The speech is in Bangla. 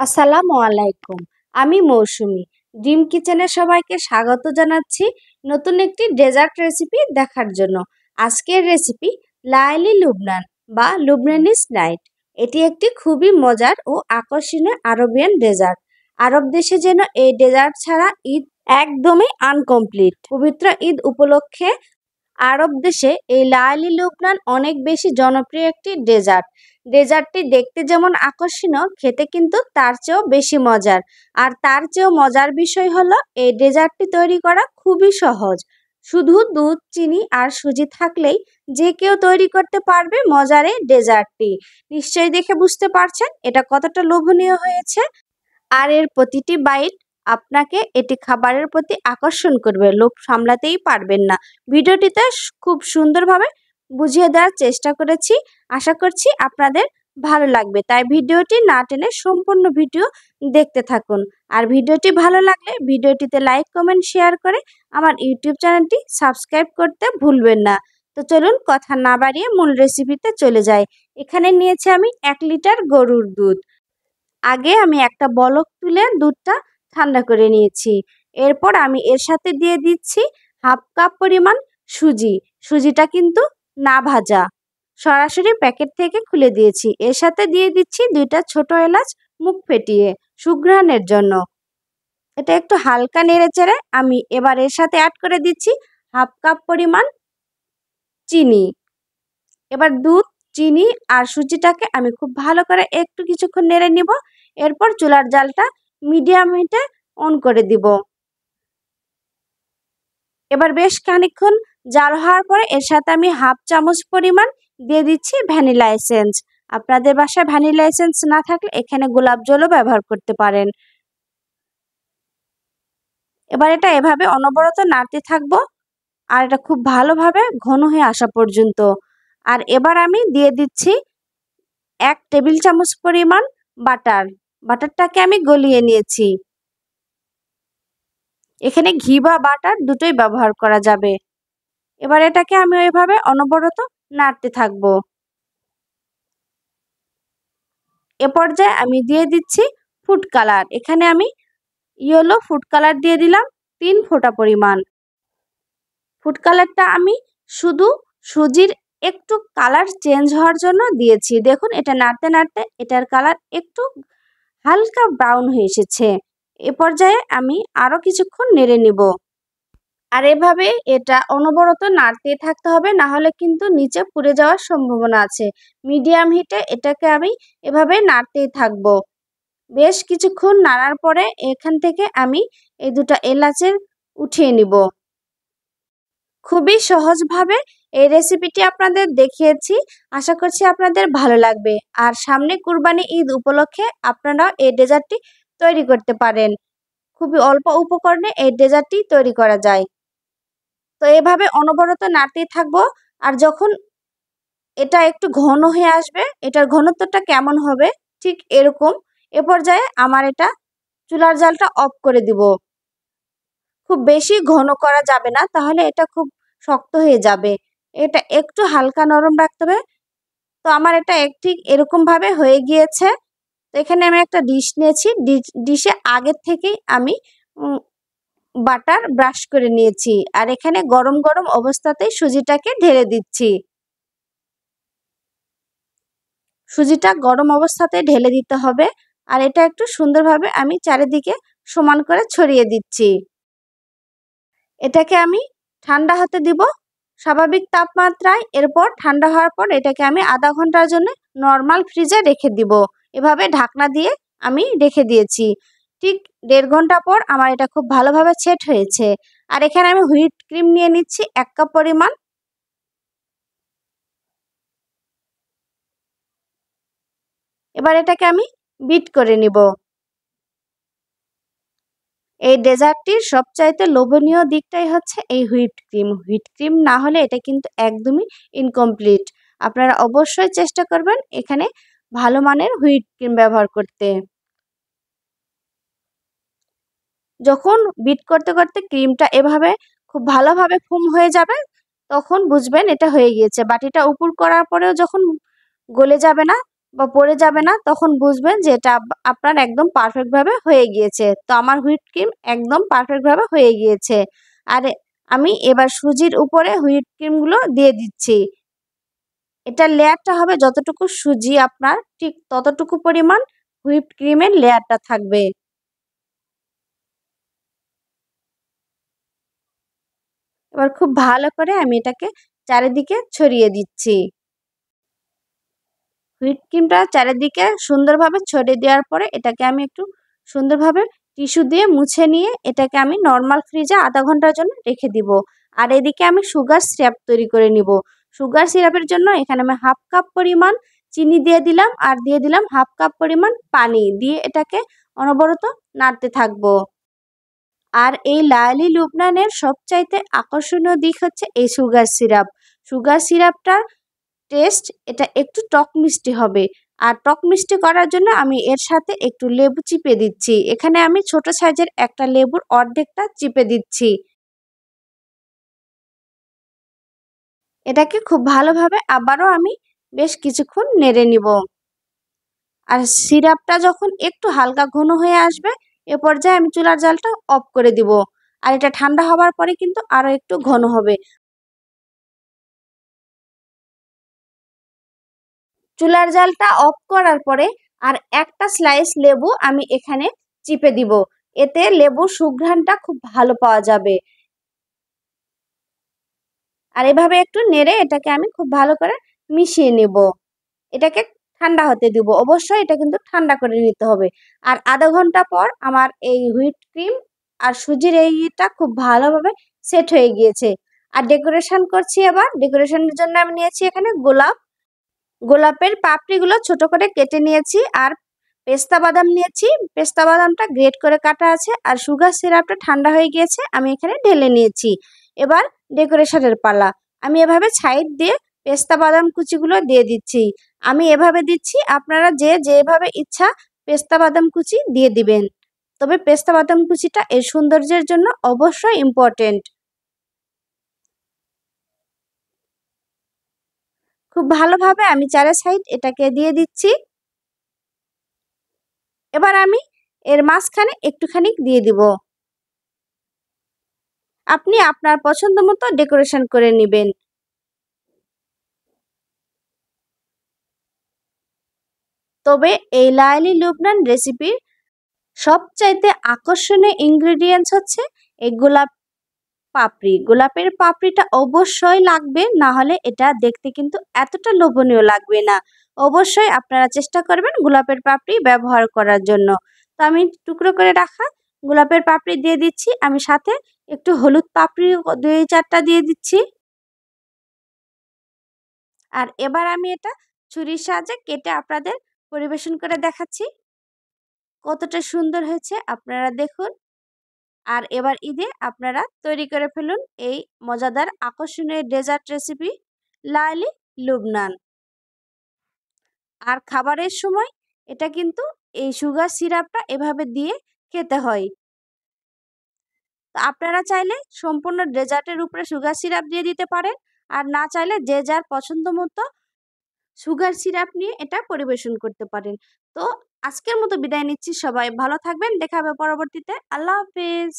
আসসালামু আলাইকুম। আমি মৌসুমী। ড্রিম কিচেনে সবাইকে স্বাগত জানাচ্ছি নতুন একটি ডেজার্ট রেসিপি দেখার জন্য। আজকের রেসিপি লাইলি লুবনান বা লুবনানিস নাইট। এটি একটি খুবই মজার ও আকর্ষণীয় আরবিয়ান ডেজার্ট। আরব দেশে যেন এই ডেজার্ট ছাড়া ঈদ একদমই আনকমপ্লিট। পবিত্র ঈদ উপলক্ষে আরব দেশে এই লায়লি লুবনান অনেক বেশি জনপ্রিয় একটি ডেজার্ট। ডেজার্টটি দেখতে যেমন আকর্ষণীয়, খেতে কিন্তু তার চেয়েও বেশি মজার। আর তার চেয়েও মজার বিষয় হলো এই ডেজার্টটি তৈরি করা খুবই সহজ। শুধু দুধ, চিনি আর সুজি থাকলেই যে কেউ তৈরি করতে পারবে মজার এই ডেজার্টটি। নিশ্চয়ই দেখে বুঝতে পারছেন এটা কতটা লোভনীয় হয়েছে। আর এর প্রতিটি বাইট আপনাকে এটি খাবারের প্রতি আকর্ষণ করবে, লোভ সামলাতেই পারবেন না। ভিডিওটিতে খুব সুন্দরভাবে বুঝিয়ে দেওয়ার চেষ্টা করেছি, আশা করছি আপনাদের ভালো লাগবে। তাই ভিডিওটি না টেনে সম্পূর্ণ ভিডিও দেখতে থাকুন। আর ভিডিওটি ভালো লাগলে ভিডিওটিতে লাইক, কমেন্ট, শেয়ার করে আমার ইউটিউব চ্যানেলটি সাবস্ক্রাইব করতে ভুলবেন না। তো চলুন কথা না বাড়িয়ে মূল রেসিপিতে চলে যাই। এখানে নিয়েছি আমি 1 লিটার গরুর দুধ। আগে আমি একটা বলক তুলে দুধটা ঠান্ডা করে নিয়েছি। এরপর আমি এর সাথে দিয়ে দিচ্ছি হাফ কাপ পরিমাণ সুজি। সুজিটা কিন্তু না ভাজা, সরাসরি প্যাকেট থেকে খুলে দিয়েছি। এর সাথে দিয়ে দিচ্ছি 2টা ছোট এলাচ মুখ ফেটিয়ে সুঘ্রাণের জন্য। এটা একটু হালকা নেড়েচেড়ে আমি এবার এর সাথে অ্যাড করে দিচ্ছি হাফ কাপ পরিমাণ চিনি। এবার দুধ, চিনি আর সুজিটাকে আমি খুব ভালো করে একটু কিছুক্ষণ নেড়ে নিব। এরপর চুলার জালটা মিডিয়াম হিটে অন করে দিব। এবার বেশ খানিকক্ষণ জাল হওয়ার পরে এর সাথে আমি হাফ চামচ পরিমাণ দিয়ে দিচ্ছি ভ্যানিলা এসেন্স। আপনাদের বাসায় ভ্যানিলা এসেন্স না থাকলে এখানে গোলাপ জলও ব্যবহার করতে পারেন। এবার এটা এভাবে অনবরত নাড়তে থাকবো আর এটা খুব ভালোভাবে ঘন হয়ে আসা পর্যন্ত। আর এবার আমি দিয়ে দিচ্ছি 1 টেবিল চামচ পরিমাণ বাটার। বাটারটাকে আমি গলিয়ে নিয়েছি। এখানে ঘি বা বাটার দুটোই ব্যবহার করা যাবে। এবার এটাকে আমি ওইভাবে অনবরত নাড়তে থাকব। এ পর্যায়ে আমি দিয়ে দিচ্ছি ফুড কালার। এখানে আমি ইয়েলো ফুড কালার দিয়ে দিলাম 3 ফোঁটা পরিমাণ। ফুড কালারটা আমি শুধু সুজির একটু কালার চেঞ্জ হওয়ার জন্য দিয়েছি। দেখুন এটা নাড়তে নাড়তে এটার কালার একটু হালকা ব্রাউন হয়ে এসেছে। এ পর্যায়ে আমি আরও কিছুক্ষণ নেড়ে নিব। আর এভাবে এটা অনবরত নাড়তে থাকতে হবে, না হলে কিন্তু নিচে পুড়ে যাওয়ার সম্ভাবনা আছে। মিডিয়াম হিটে এটাকে আমি এভাবে নাড়তেই থাকব। বেশ কিছুক্ষণ নাড়ার পরে এখান থেকে আমি এই 2টা এলাচের উঠিয়ে নিব। খুবই সহজভাবে এই রেসিপিটি আপনাদের দেখিয়েছি, আশা করছি আপনাদের ভালো লাগবে। আর সামনে কুরবানি ঈদ উপলক্ষে আপনারাও এই ডেজার্টটি তৈরি করতে পারেন। খুবই অল্প উপকরণে এই ডেজার্টটি তৈরি করা যায়। তো এভাবে অনবরত নাড়তেই থাকবো। আর যখন এটা একটু ঘন হয়ে আসবে, এটার ঘনত্বটা কেমন হবে ঠিক এরকম, এ পর্যায়ে আমার এটা চুলার জালটা অফ করে দিব। খুব বেশি ঘন করা যাবে না, তাহলে এটা খুব শক্ত হয়ে যাবে। এটা একটু হালকা নরম রাখতে হবে। তো আমার এটা ঠিক এরকমভাবে হয়ে গিয়েছে। তো এখানে আমি একটা ডিশ নিয়েছি। ডিশে আগের থেকেই আমি বাটার ব্রাশ করে নিয়েছি। আর এখানে গরম গরম অবস্থাতেই সুজিটাকে ঢেলে দিচ্ছি। সুজিটা গরম অবস্থাতে ঢেলে দিতে হবে। আর এটা একটু সুন্দরভাবে আমি চারিদিকে সমান করে ছড়িয়ে দিচ্ছি। এটাকে আমি ঠান্ডা হতে দিব স্বাভাবিক তাপমাত্রায়। এরপর ঠান্ডা হওয়ার পর এটাকে আমি আধা ঘন্টার জন্য নর্মাল ফ্রিজে রেখে দিব। এভাবে ঢাকনা দিয়ে আমি রেখে দিয়েছি। ঠিক 1.5 ঘন্টা পর আমার এটা খুব ভালোভাবে সেট হয়েছে। আর এখানে আমি হুইপ ক্রিম নিয়ে নিচ্ছি 1 কাপ পরিমাণ। এবার এটাকে আমি বিট করে নিব। এই ডেজার্টটির সবচাইতে লোভনীয় দিকটাই হচ্ছে এই হুইপ ক্রিম। হুইপ ক্রিম না হলে এটা কিন্তু একদমই ইনকমপ্লিট। আপনারা অবশ্যই চেষ্টা করবেন এখানে ভালো মানের হুইপ ক্রিম ব্যবহার করতে। যখন বিট করতে করতে ক্রিমটা এভাবে খুব ভালোভাবে ফোম হয়ে যাবে, তখন বুঝবেন এটা হয়ে গিয়েছে। বাটিটা উপর করার পরেও যখন গলে যাবে না, বা পড়ে যাবে না, তখন বুঝবেন যে এটা আপনার একদম পারফেক্টভাবে হয়ে গিয়েছে। তো আমার হুইপ ক্রিম একদম পারফেক্টভাবে হয়ে গিয়েছে। আর আমি এবার সুজির উপরে হুইপ ক্রিমগুলো দিয়ে দিচ্ছি। এটার লেয়ারটা হবে যতটুকু সুজি আপনার ঠিক ততটুকু পরিমাণ হুইপ ক্রিমের লেয়ারটা থাকবে। এবার খুব ভালো করে আমি এটাকে চারিদিকে ছড়িয়ে দিচ্ছি। হুইপ ক্রিমটা চারিদিকে সুন্দরভাবে ছড়িয়ে দেওয়ার পরে এটাকে আমি একটু সুন্দরভাবে টিস্যু দিয়ে মুছে নিয়ে এটাকে আমি নর্মাল ফ্রিজে আধা ঘন্টার জন্য রেখে দিব। আর এদিকে আমি সুগার সিরাপ তৈরি করে নিব। সুগার সিরাপের জন্য এখানে আমি হাফ কাপ পরিমাণ চিনি দিয়ে দিলাম আর দিয়ে দিলাম হাফ কাপ পরিমাণ পানি দিয়ে এটাকে অনবরত নাড়তে থাকবো। আর এই লায়ালি লুবনানের সবচাইতে আকর্ষণীয় দিক হচ্ছে এই সুগার সিরাপ। সুগার সিরাপটার টেস্ট এটা একটু টক মিষ্টি হবে। আর টক মিষ্টি করার জন্য আমি এর সাথে একটু লেবু চিপে দিচ্ছি। এখানে আমি ছোট সাইজের একটা লেবুর অর্ধেকটা চিপে দিচ্ছি। এটাকে খুব ভালোভাবে আবারও আমি বেশ কিছুক্ষণ নেড়ে নিব। আর সিরাপটা যখন একটু হালকা ঘন হয়ে আসবে এ পর্যায়ে আমি চুলার জালটা অফ করে দিব। আর এটা ঠান্ডা হবার পরে কিন্তু আরো একটু ঘন হবে। চুলার জালটা অফ করার পরে আর একটা স্লাইস লেবু আমি এখানে চিপে দিব। এতে লেবুর সুঘ্রাণটা খুব ভালো পাওয়া যাবে। আর এভাবে একটু নেড়ে এটাকে আমি খুব ভালো করে মিশিয়ে নেব। এটাকে ঠান্ডা হতে দিব। অবশ্যই এটা কিন্তু ঠান্ডা করে নিতে হবে। আর আধা ঘন্টা পর আমার এই হুইপ ক্রিম আর সুজির এইটা খুব ভালোভাবে সেট হয়ে গিয়েছে। আর ডেকোরেশন করছি এবার। ডেকোরেশনের জন্য আমি নিয়েছি এখানে গোলাপ। গোলাপের পাপড়িগুলো ছোট করে কেটে নিয়েছি আর পেস্তা বাদাম নিয়েছি। পেস্তা বাদামটা গ্রেট করে কাটা আছে আর সুগার সিরাপটা ঠান্ডা হয়ে গিয়েছে, আমি এখানে ঢেলে নিয়েছি। এবার ডেকোরেশনের পালা। আমি এভাবে সাইড দিয়ে পেস্তা বাদাম কুচিগুলো দিয়ে দিচ্ছি। আমি এভাবে দিচ্ছি, আপনারা যে যেভাবে ইচ্ছা পেস্তা বাদাম কুচি দিয়ে দিবেন। তবে পেস্তা বাদাম কুচিটা এর সৌন্দর্যের জন্য অবশ্যই ইম্পর্টেন্ট। খুব ভালোভাবে আমি চারে সাইড এটাকে দিয়ে দিচ্ছি। এবার আমি এর মাঝখানে একটুখানি দিয়ে দিব। আপনি আপনার পছন্দ মতো ডেকোরেশন করে নেবেন। তবে এই লায়ালি লুবনান রেসিপির সবচাইতে আকর্ষণীয় ইনগ্রেডিয়েন্টস হচ্ছে এই গোলাপ পাপড়ি। গোলাপের পাপড়িটা অবশ্যই লাগবে, না হলে এটা দেখতে কিন্তু এতটা লোভনীয় লাগবে না। অবশ্যই আপনারা চেষ্টা করবেন গোলাপের পাপড়ি ব্যবহার করার জন্য। তো আমি টুকরো করে রাখা গোলাপের পাপড়ি দিয়ে দিচ্ছি। আমি সাথে একটু হলুদ পাপড়ি 2-4টা দিয়ে দিচ্ছি। আর এবার আমি এটা ছুরির সাহায্যে কেটে আপনাদের পরিবেশন করে দেখাচ্ছি কতটা সুন্দর হয়েছে, আপনারা দেখুন। আর এবার ঈদে আপনারা তৈরি করে ফেলুন এই মজাদার আকর্ষণীয় ডেজার্ট রেসিপি লায়ালি লুবনান। আর খাবারের সময় এটা কিন্তু এই সুগার সিরাপটা এভাবে দিয়ে খেতে হয়। তো আপনারা চাইলে সম্পূর্ণ ডেজার্টের উপরে সুগার সিরাপ দিয়ে দিতে পারেন। আর না চাইলে যে যার পছন্দ মতো সুগার সিরাপ নিয়ে এটা পরিবেশন করতে পারেন। তো আজকের মতো বিদায় নিচ্ছি। সবাই ভালো থাকবেন। দেখা হবে পরবর্তীতে। আল্লাহ হাফেজ।